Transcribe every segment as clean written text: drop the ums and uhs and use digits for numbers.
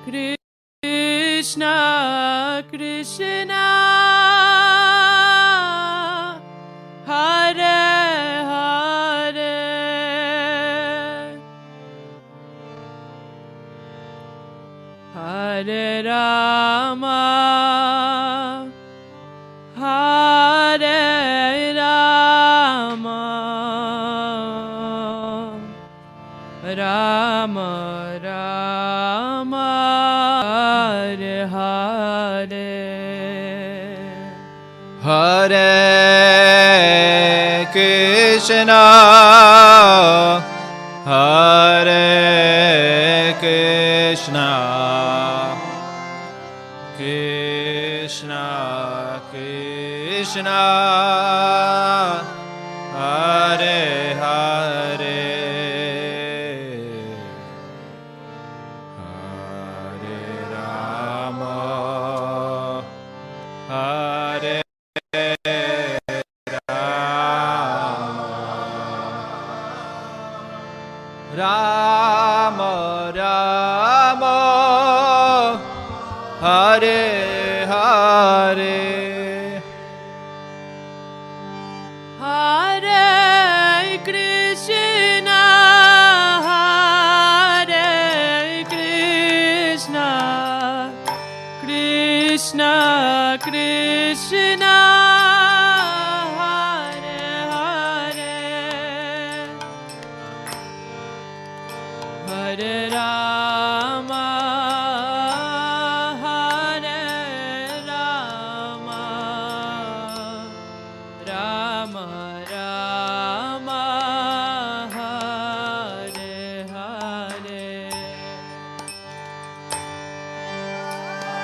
Krishna, Krishna, Hare Hare, Hare Rama, Hare Rama, Rama Rama, Hare Hare, Hare Krishna, Hare Krishna, Krishna Krishna, Hare Hare, Hare Rama, Hare Rama, Rama, Hare Hare, Hare Krishna, Hare Krishna, Krishna Krishna, Hare Hare, Hare Rama, Hare Rama, Rama Rama, Hare Hare,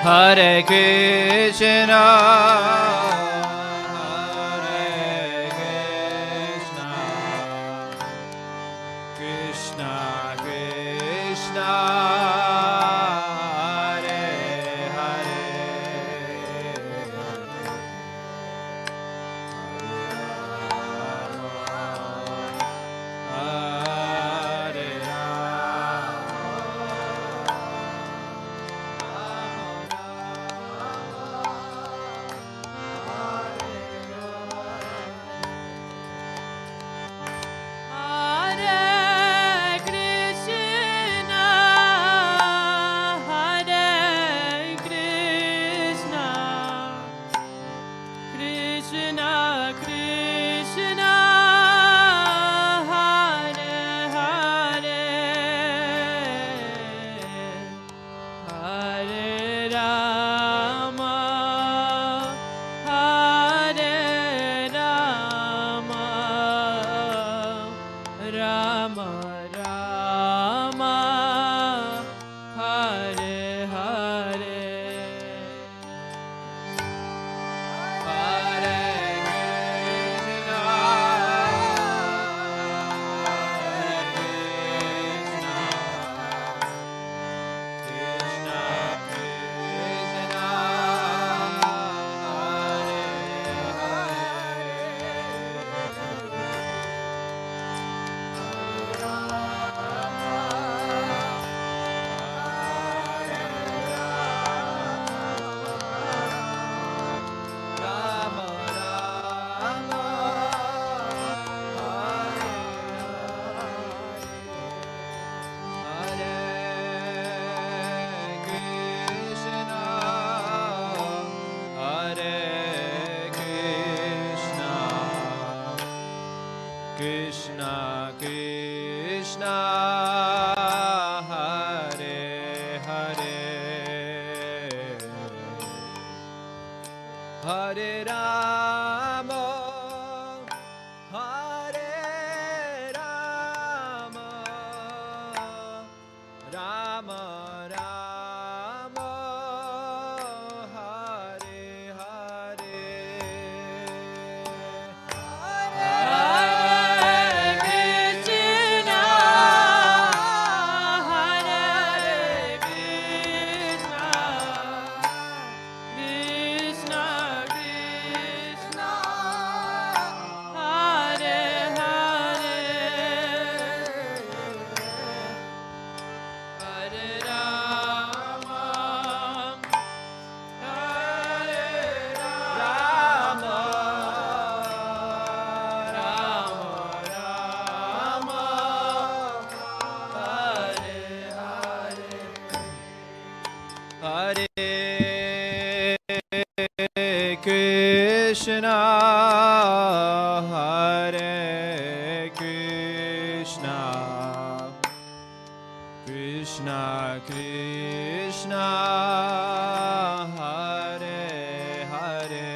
Hare Krishna, Hare Krishna, Krishna Krishna, Hare Hare, Hare Hare Krishna, Hare Krishna, Krishna Krishna, Hare Hare, Hare Rama, Hare Rama, Rama Rama, Hare Hare, Krishna Krishna, Hare Hare, Hare Rama, Hare Rama, Rama Rama, Hare Hare, Hare Krishna, Hare Krishna, Krishna Krishna, Hare Hare, Hare Rama. Krishna Krishna Hare Hare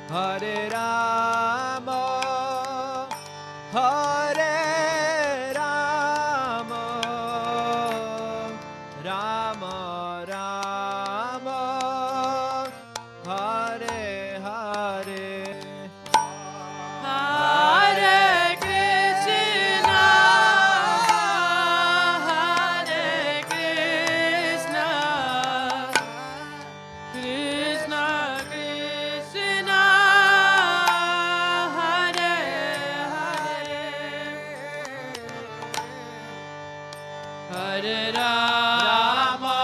Hare Rama Hare Rama Rama Rama Hare Hare Hare Krishna, Hare Krishna, Krishna Krishna, Hare Hare, Hare Rama,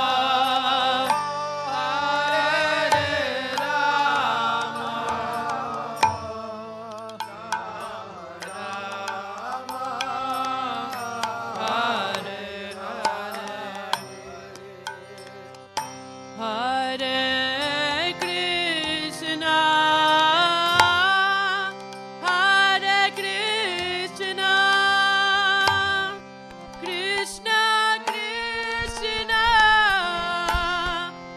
Hare Hare Krishna, Hare Krishna, Krishna Krishna,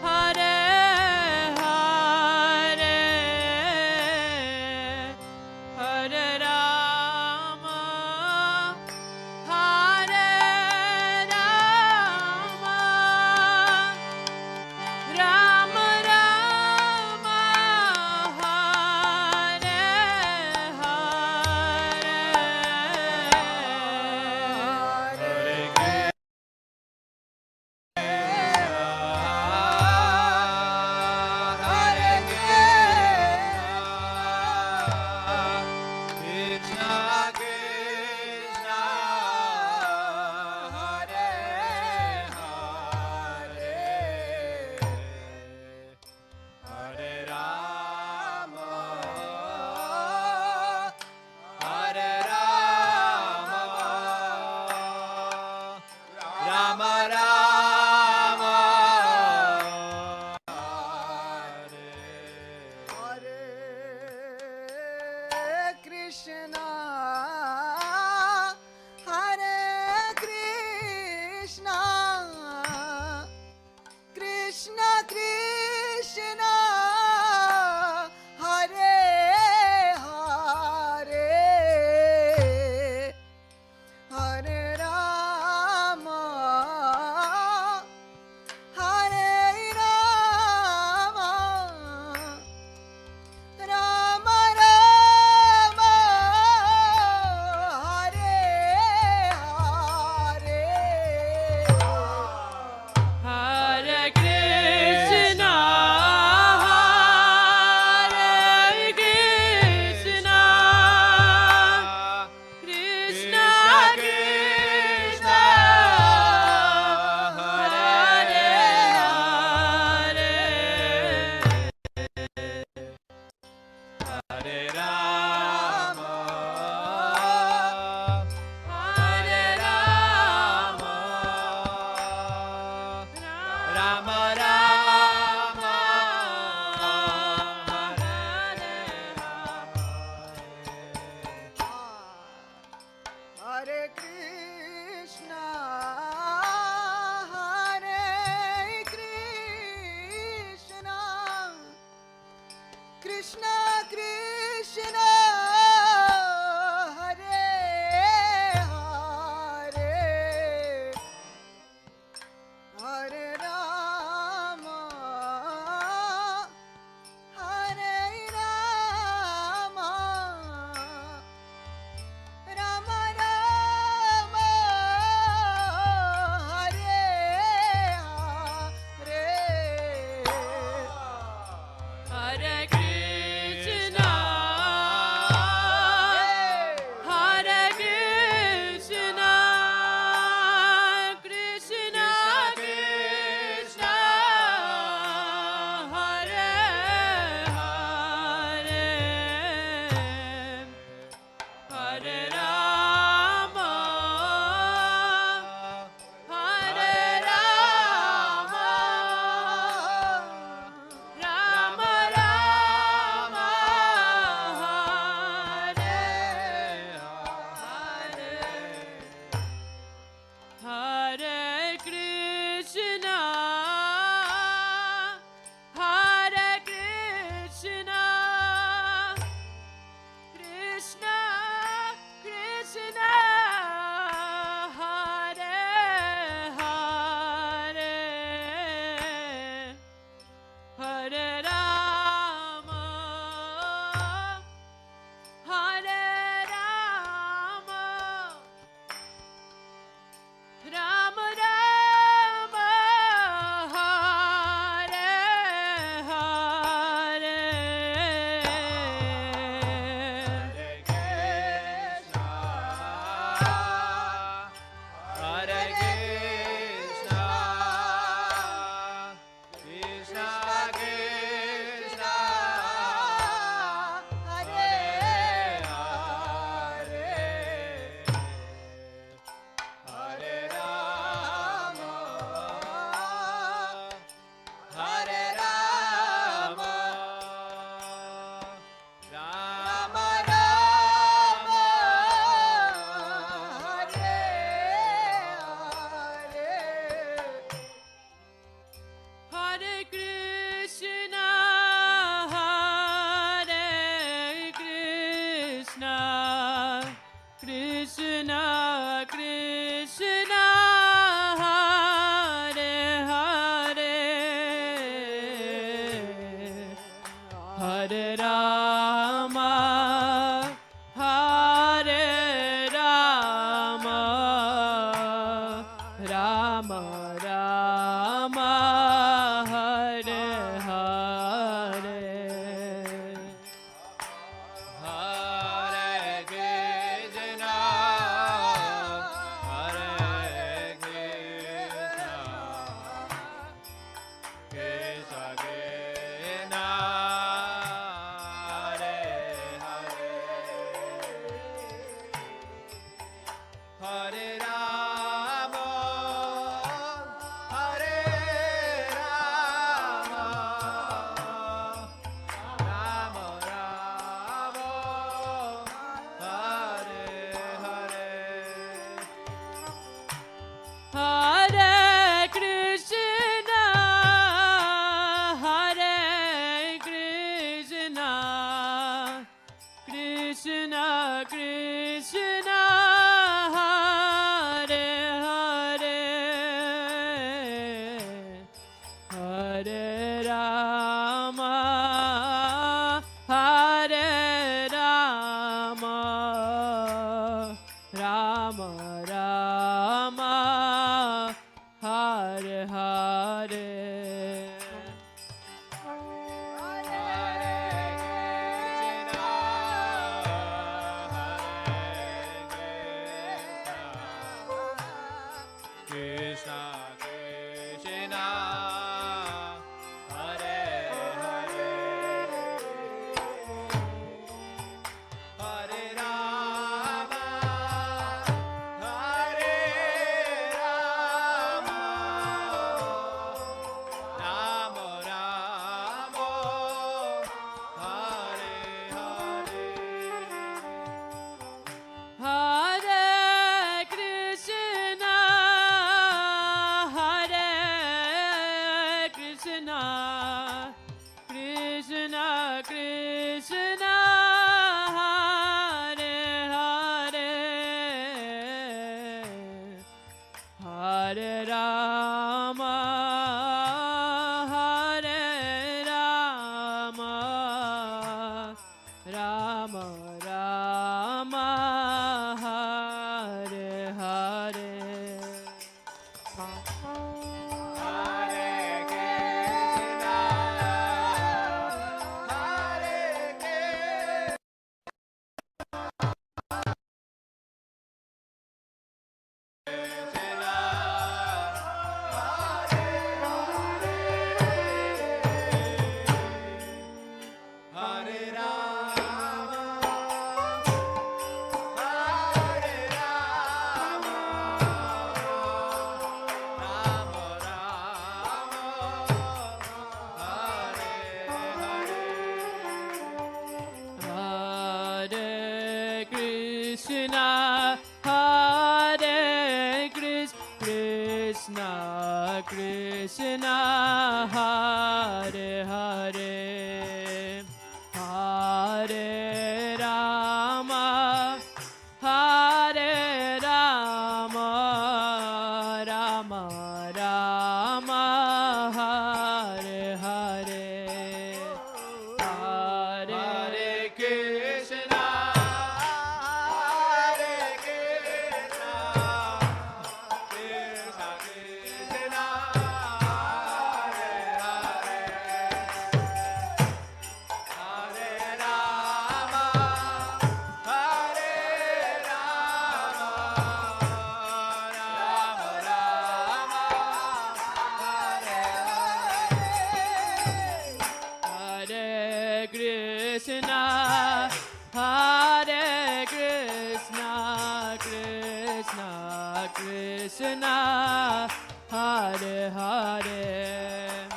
Hare Hare, Hare Rama, Hare Rama, Rama Rama, Hare Hare, Hare Krishna Krishna Hare Hare Hare Rama Hare Rama Rama Rama Hare Krishna, Hare Krishna, Krishna Krishna, Hare Hare, Hare Rama, Hare Rama, Rama Rama, Hare Hare, Hare Krishna, Hare Krishna, Krishna Krishna, Hare Hare, Hare Rama Hare Rama, Rama Rama Hare Krishna, Hare Krishna, Krishna Krishna, Hare Hare, Hare Rama, Hare Rama, Rama Rama, Hare Hare, Hare Krishna. Hare Rama, Hare Rama, Rama Rama, Hare Hare. Hare Krishna, Hare Krishna, Krishna Krishna, Hare Hare, Hare Rama, Hare Rama, Rama Rama, Hare Hare. Krishna Krishna, Hare Hare, Hare Rama, Hare Rama, Rama Rama, Hare Hare. Hare Krishna, Hare Krishna, Krishna Krishna, Hare Hare, Hare Rama, Hare Rama, Rama Rama, Hare Hare. Hare Krishna, Hare Krishna, Hare Rama, Hare Rama, Rama Rama, Hare Hare. Hare Krishna, Hare Krishna, Krishna Hare Hare, Hare Rama, Hare Rama, Rama Rama, Hare Hare, Hare Hare Krishna, Hare Krishna, Krishna Krishna, Hare Hare, Hare Rama, Hare Rama, Rama Rama, Hare Hare. Hare Krishna, Hare Krishna, Krishna Krishna, Hare Hare,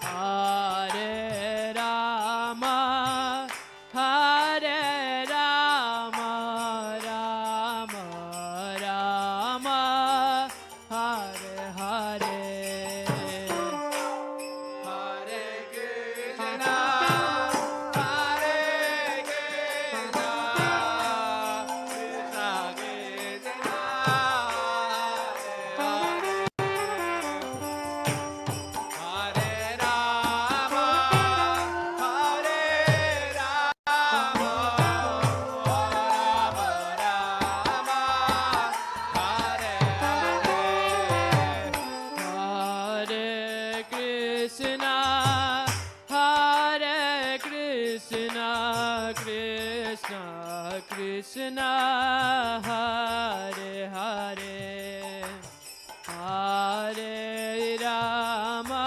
Hare Rama, Hare Rama, Rama Rama, Hare Hare. Hare Krishna, Hare Krishna, Krishna Krishna, Hare Hare, Hare Rama, Hare Rama, Rama Rama, Hare Hare. Hare Krishna, Hare Krishna, Krishna Krishna, Hare Hare, Hare Rama,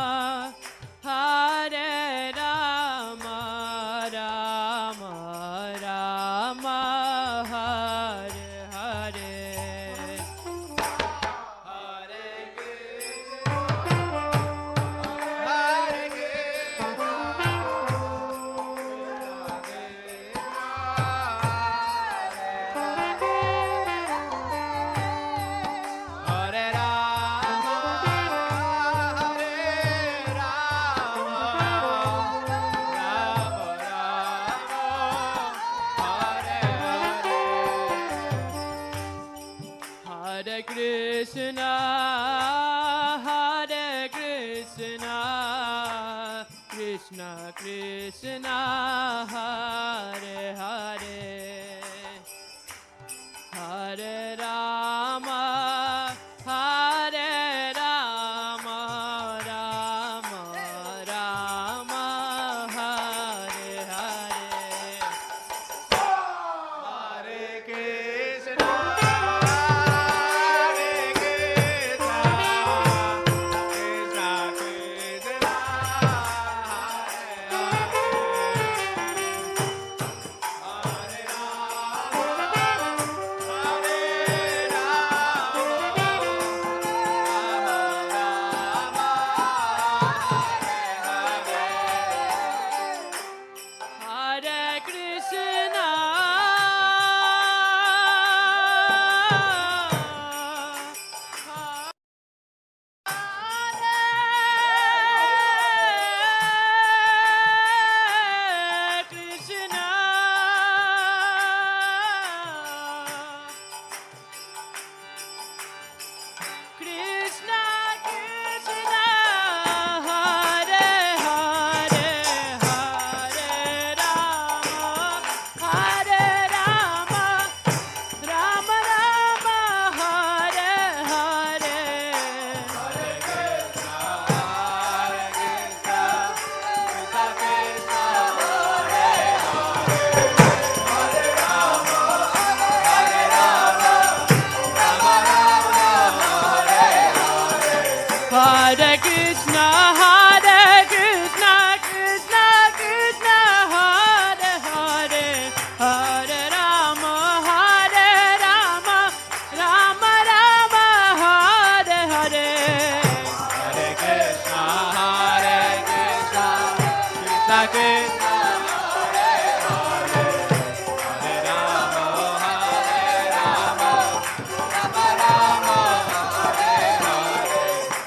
Hare Rama, Rama Rama, Hare Hare. Hare Krishna, Krishna Krishna, Hare Hare, Hare Rama, Rama Rama, Hare Hare.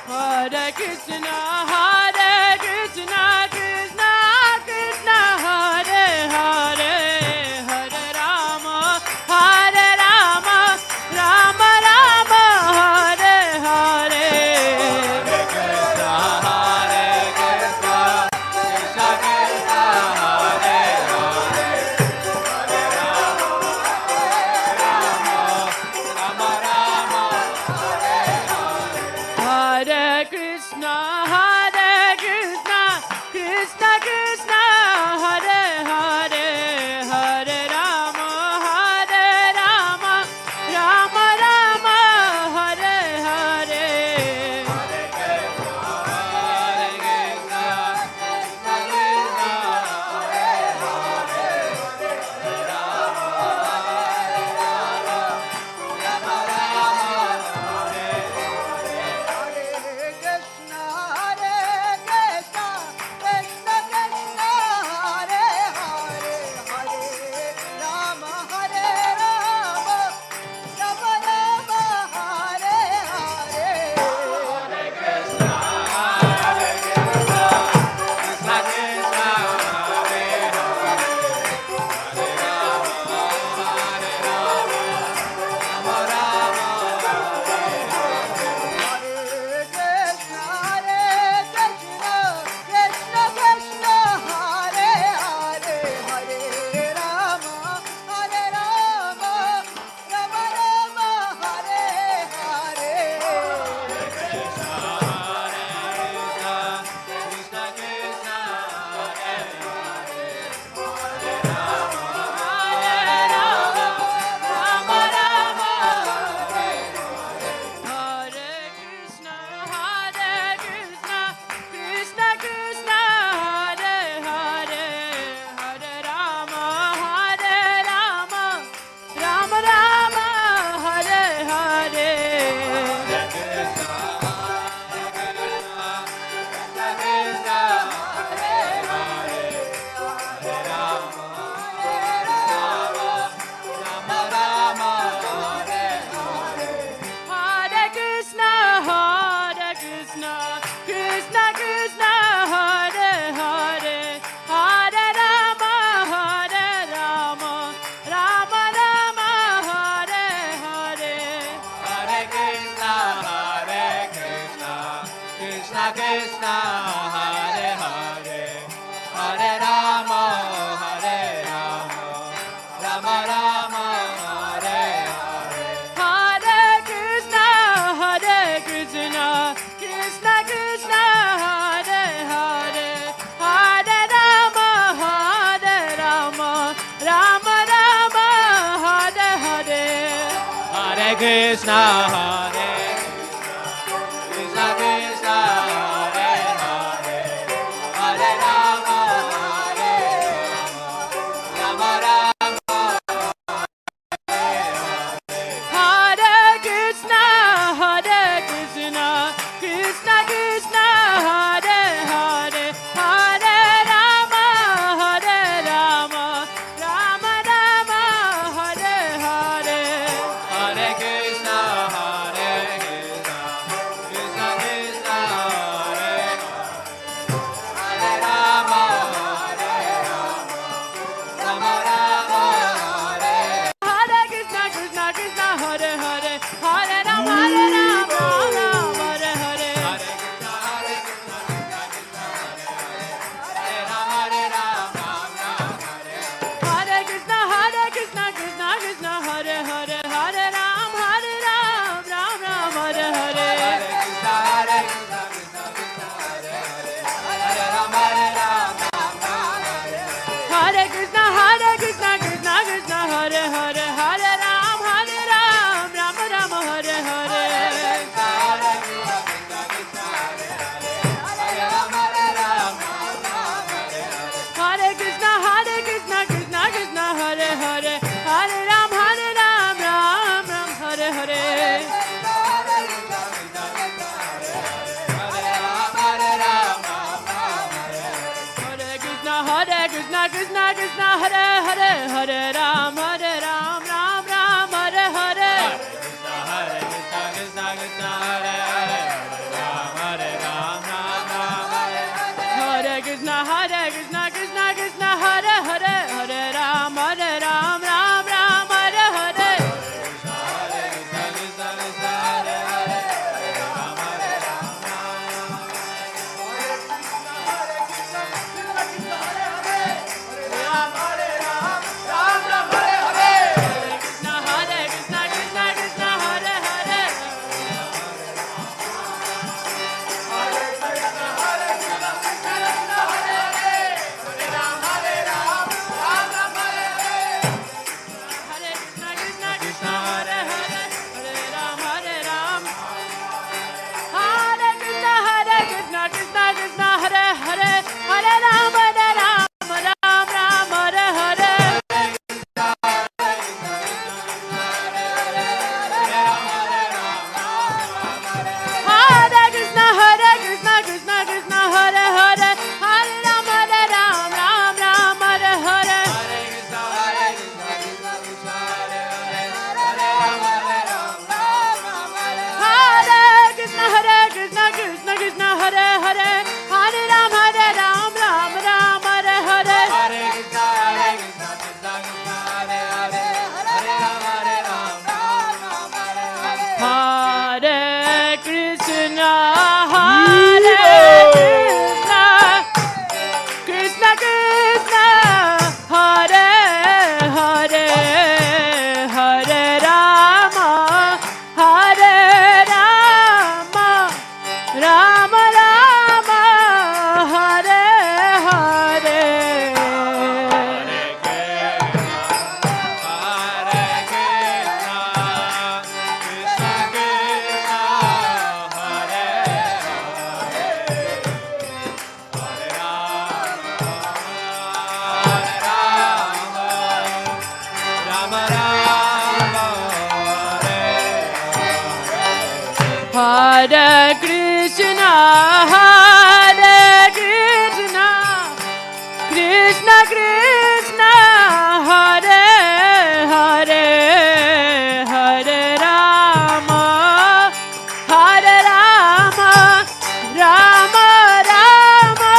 Hare Krishna, Hare Krishna, Krishna Krishna, Hare Hare, Hare Krishna, Hare Krishna Krishna Hare Hare Hare Rama Hare Rama Rama Rama Hare Hare Hare Krishna Krishna Krishna Hare Hare Hare Rama Rama Rama Rama Hare Hare Hare Krishna Hare Krishna Krishna Hare Hare Hare Rama Rama Rama Hare Krishna Krishna Krishna Hare Hare Hare Rama Rama Rama Rama Hare Hare Hare Krishna Krishna Krishna Krishna Hare Hare Rama Rama Rama Hare Hare Krishna Krishna Krishna Hare Hare Hare Rama Rama Hare Hare Hare Krishna Krishna Krishna Hare Hare Hare Ram Ram Hare Hare Hare Krishna Krishna Krishna Hare Hare Hare Ram Ram Hare Hare Hare Krishna Krishna Krishna Hare Hare Hare Ram Ram Hare Hare Hare Krishna Krishna Krishna Hare Hare Hare Ram Ram Hare Hare Hare Krishna Krishna Hare Hare Hare Ram Hare Krishna Krishna Krishna Hare Hare Hare Ram Hare Hare Hare Krishna, Krishna Krishna, Hare Hare, Hare Rama, Rama Rama,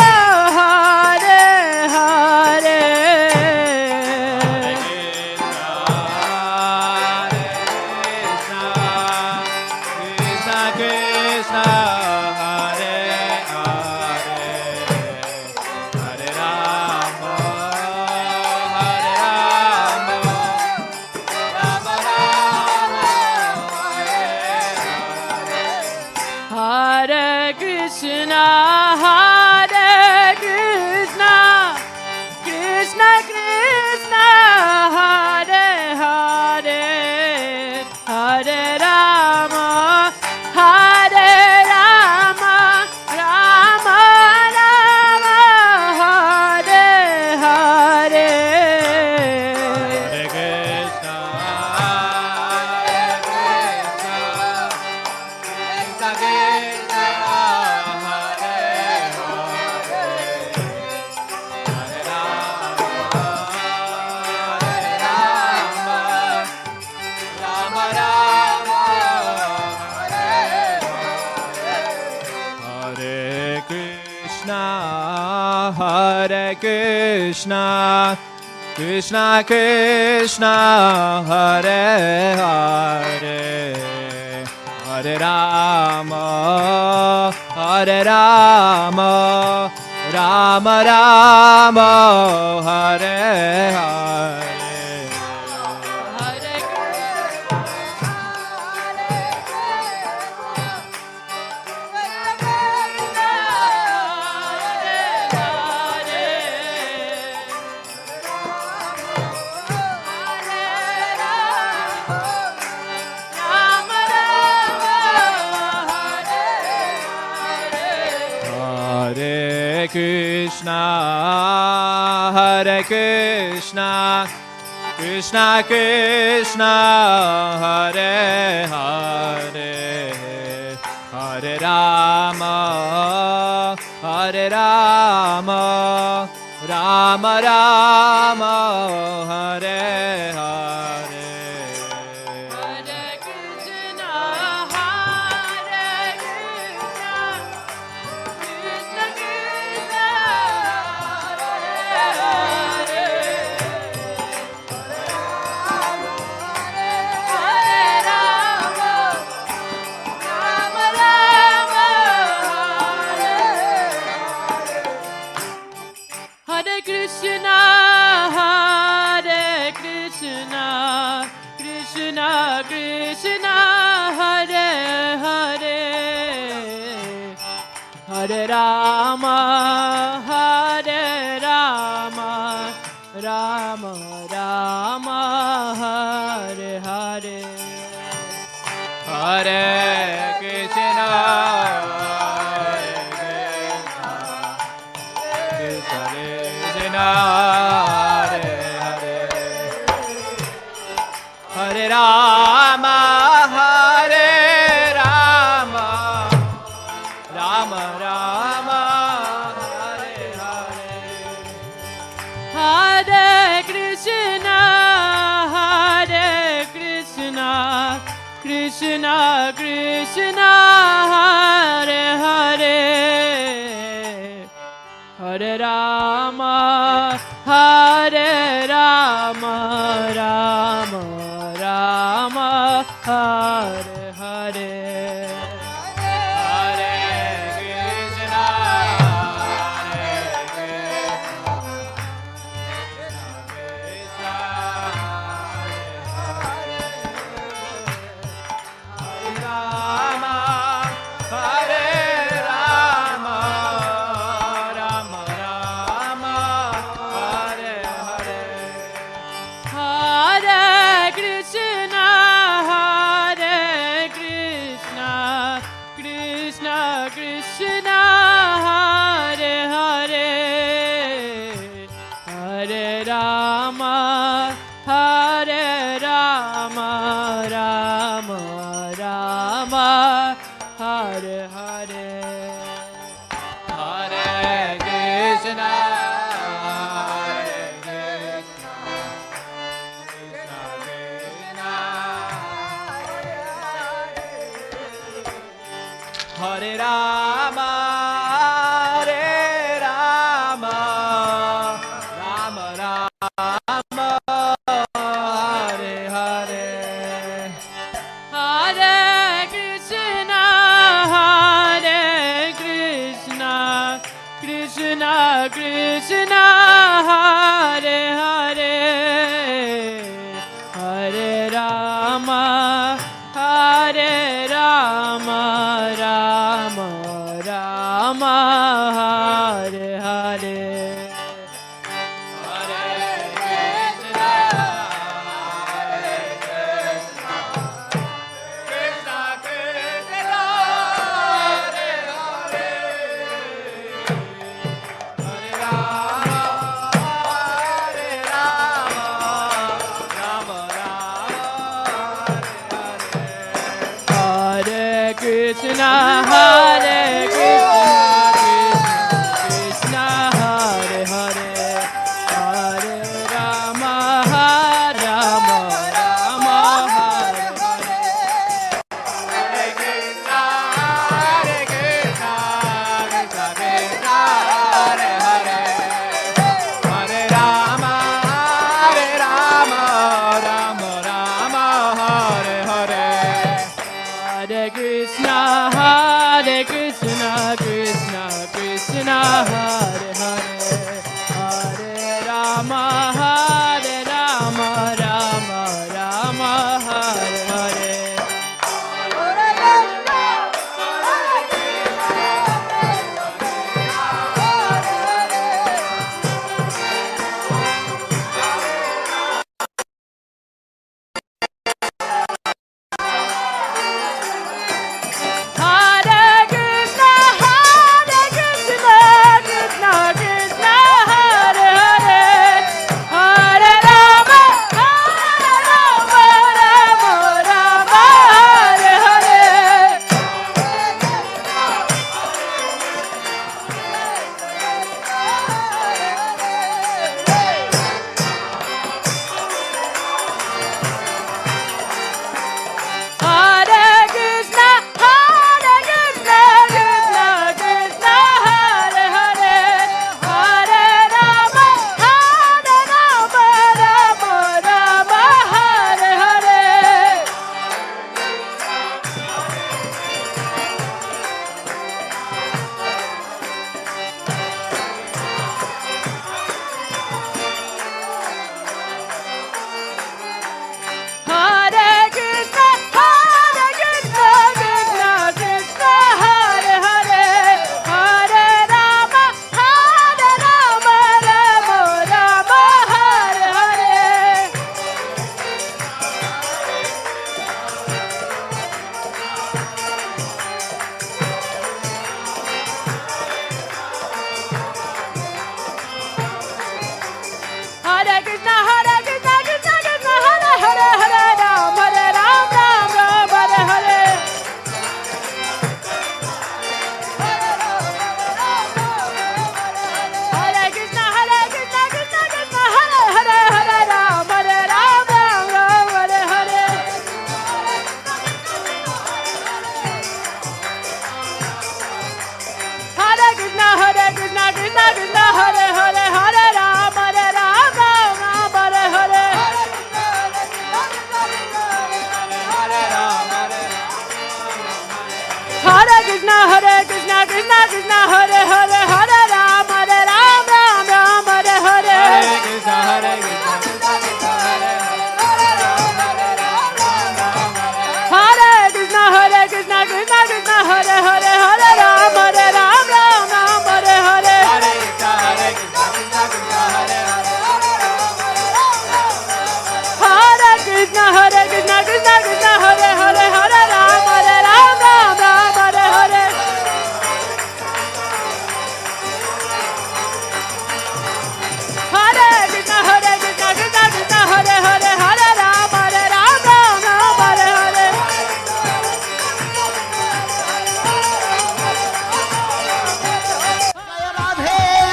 Hare Hare. Krishna Krishna Hare Krishna, Hare Krishna, Krishna Krishna, Hare Hare, Hare Rama, Hare Rama, Rama Rama, Hare Hare. Hare Krishna, Krishna Krishna, Hare Hare, Hare Rama, Hare Rama, Rama Rama, Hare Hare. Hare Krishna, Hare Krishna, Krishna Krishna, Hare Hare, Hare Rama, Hare Rama, Rama Rama, Hare Hare. Hare Hare Krishna, Hare Krishna, Krishna Krishna, Hare Hare, Hare Rama, Hare Rama, Rama Rama, Hare Hare. Hare Krishna, Hare Krishna, Krishna Krishna, Hare Hare, Hare Rama, Rama Rama, Hare Krishna, Hare Krishna, Krishna Krishna, Hare Hare, Hare Rama, Hare Rama, Rama Rama, Hare Hare. Hare Krishna, Krishna Krishna, Hare Hare, Hare Rama, Hare Rama, Rama Rama, Hare Hare. Hare Krishna, Hare Krishna, Krishna Krishna, Hare Hare, Hare Rama, Hare Rama, Rama Rama, Hare Hare. Hare Krishna, Hare Krishna, Krishna Rama, Hare Rama, Rama Rama, Hare Hare. Hare Krishna, Hare Krishna, Krishna Krishna, Hare Hare, Hare Rama, Hare Rama, Rama Rama, Hare Hare. Hare Krishna, Hare Krishna, Krishna Krishna, Hare Rama, Hare Rama, Rama Rama, Hare Hare. Hare Krishna, Hare Krishna, Krishna Krishna, Hare Hare, Hare Rama, Hare Rama, Rama Krishna, Hare Krishna, Hare Hare, Hare Rama, Rama Rama, Hare Hare. Hare Krishna, Krishna Krishna, Hare Hare, Hare Rama, Rama Rama, Hare Hare. Hare Krishna, Krishna Krishna, Hare Hare, Hare Rama, Rama Rama, Hare Hare. Hare Krishna, Krishna Krishna, Hare Hare, Hare Rama, Rama Rama, Hare Hare. Hare Krishna, Krishna Krishna, Hare Hare, Hare Rama, Rama Rama, Hare Hare. Hare Krishna, Krishna Krishna, Hare Hare, Hare Rama, Rama Rama, Hare Hare. Hare Krishna, Krishna Krishna, Hare Hare, Hare Ram, Ram Ram, Hare Hare. Hare Krishna, Krishna Krishna, Hare Hare, Hare Ram, Ram Ram, Hare Hare. Hare Krishna, Krishna Krishna, Hare Hare, Hare Ram, Ram Hare Hare. Hare Krishna, Krishna Krishna, Hare Hare, Hare Ram, Ram Hare Hare. Hare Krishna, Hare Krishna, Krishna Krishna, Hare Hare, Hare Ram, Ram Hare Hare. Hare Krishna, Hare Krishna, Krishna Krishna, Hare Hare, Hare Ram, Ram Hare Hare. Hare Krishna, Krishna Hare Hare, Hare Ram, Ram Hare Hare.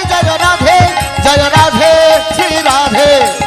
Jai Radhe Jai Radhe Shri Radhe